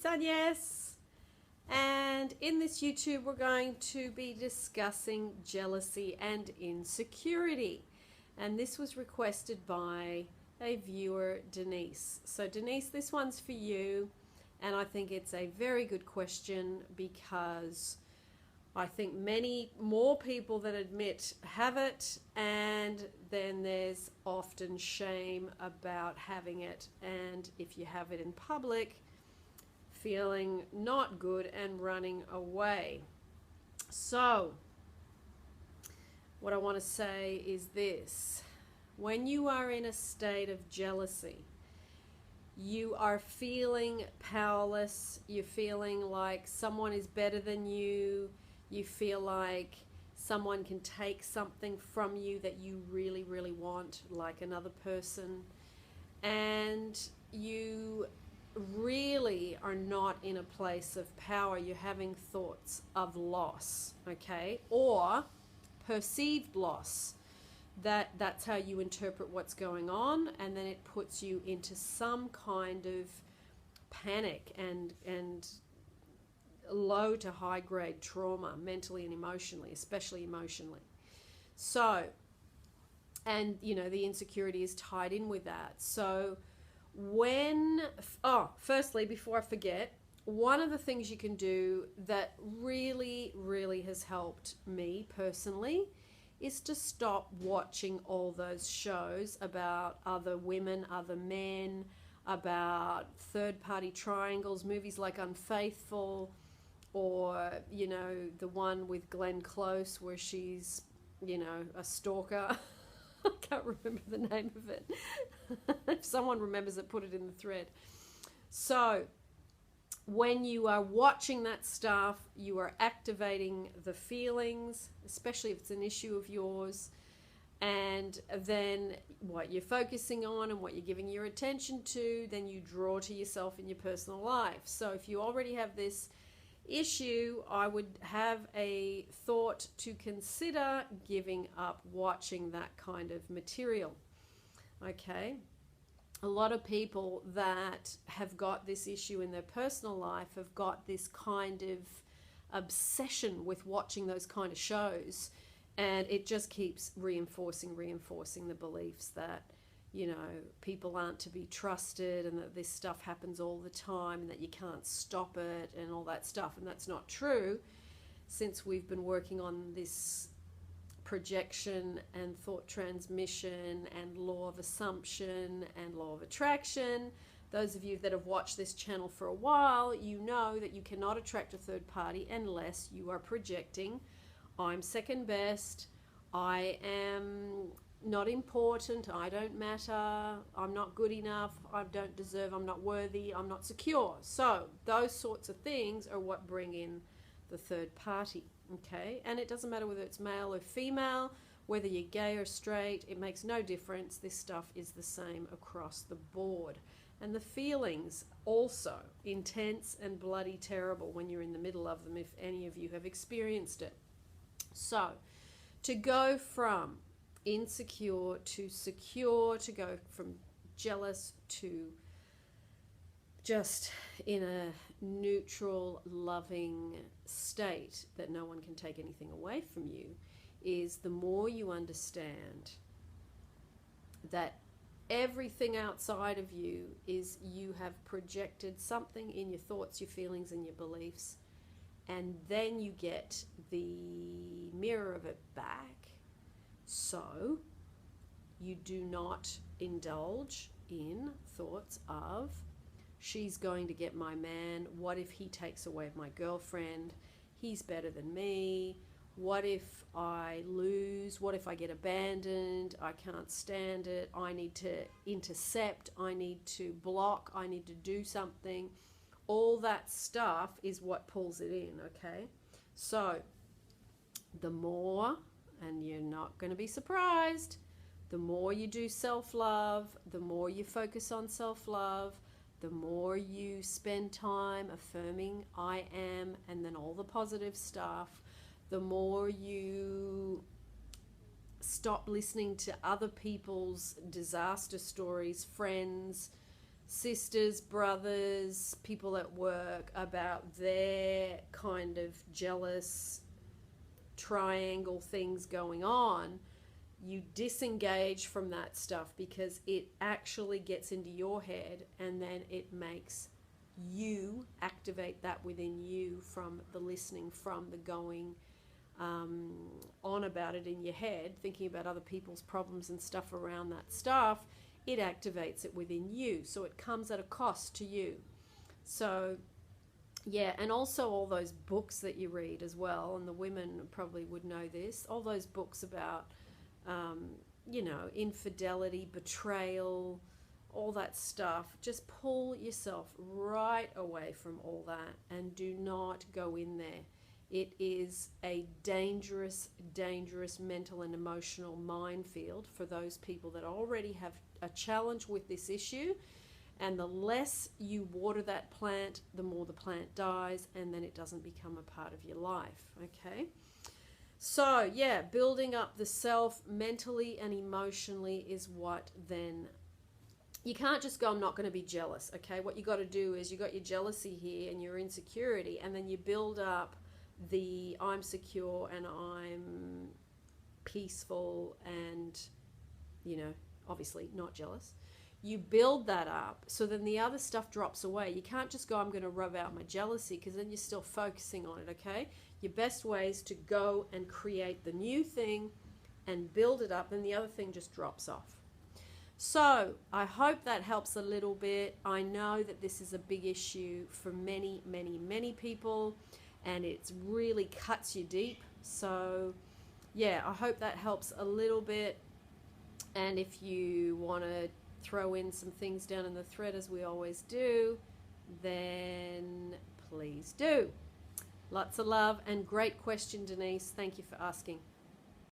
it's Agnes, and in this YouTube we're going to be discussing jealousy and insecurity, and this was requested by a viewer, Denise. So Denise, this one's for you, and I think it's a very good question because I think many more people than admit have it, and then there's often shame about having it, and if you have it in public, feeling not good and running away. So what I want to say is this: when you are in a state of jealousy, you are feeling powerless, you're feeling like someone is better than you, you feel like someone can take something from you that you really, really want, like another person, and you really are not in a place of power. You're having thoughts of loss, okay, or perceived loss. That's how you interpret what's going on, and then it puts you into some kind of panic and low to high grade trauma, mentally and emotionally, especially emotionally. So, and you know, the insecurity is tied in with that. So firstly, before I forget, one of the things you can do that really, really has helped me personally is to stop watching all those shows about other women, other men, about third-party triangles, movies like Unfaithful, or, you know, the one with Glenn Close where she's, you know, a stalker. I can't remember the name of it. If someone remembers it, put it in the thread. So when you are watching that stuff, you are activating the feelings, especially if it's an issue of yours, and then what you're focusing on and what you're giving your attention to, then you draw to yourself in your personal life. So if you already have this issue, I would have a thought to consider giving up watching that kind of material. Okay, a lot of people that have got this issue in their personal life have got this kind of obsession with watching those kind of shows, and it just keeps reinforcing the beliefs that, you know, people aren't to be trusted, and that this stuff happens all the time, and that you can't stop it, and all that stuff. And that's not true. Since we've been working on this projection and thought transmission and law of assumption and law of attraction, those of you that have watched this channel for a while, you know that you cannot attract a third party unless you are projecting, I'm second best, I am not important, I don't matter, I'm not good enough, I don't deserve, I'm not worthy, I'm not secure. So those sorts of things are what bring in the third party, okay? And it doesn't matter whether it's male or female, whether you're gay or straight, it makes no difference. This stuff is the same across the board. And the feelings also intense and bloody terrible when you're in the middle of them, if any of you have experienced it. So to go from insecure to secure, to go from jealous to just in a neutral, loving state that no one can take anything away from you, is the more you understand that everything outside of you is you have projected something in your thoughts, your feelings, and your beliefs, and then you get the mirror of it back. So you do not indulge in thoughts of, she's going to get my man, what if he takes away my girlfriend, he's better than me, what if I lose, what if I get abandoned, I can't stand it, I need to intercept, I need to block, I need to do something. All that stuff is what pulls it in, okay? So the more, and you're not going to be surprised, the more you do self-love, the more you focus on self-love, the more you spend time affirming I am, and then all the positive stuff, the more you stop listening to other people's disaster stories, friends, sisters, brothers, people at work about their kind of jealous triangle things going on, you disengage from that stuff because it actually gets into your head, and then it makes you activate that within you from the listening, from the going on about it in your head, thinking about other people's problems and stuff around that stuff. It activates it within you, so it comes at a cost to you. So yeah, and also all those books that you read as well, and the women probably would know this, all those books about infidelity, betrayal, all that stuff. Just pull yourself right away from all that and do not go in there. It is a dangerous, dangerous mental and emotional minefield for those people that already have a challenge with this issue. And the less you water that plant, the more the plant dies, and then it doesn't become a part of your life, okay? So, yeah, building up the self mentally and emotionally is what then... You can't just go, I'm not going to be jealous, okay? What you got to do is you got your jealousy here and your insecurity, and then you build up the I'm secure and I'm peaceful and, obviously not jealous. You build that up, so then the other stuff drops away. You can't just go, I'm going to rub out my jealousy, because then you're still focusing on it, okay? Your best way is to go and create the new thing and build it up, and the other thing just drops off. So I hope that helps a little bit. I know that this is a big issue for many, many, many people, and it really cuts you deep. So yeah, I hope that helps a little bit. And if you want to throw in some things down in the thread, as we always do, then please do. Lots of love, and great question, Denise. Thank you for asking.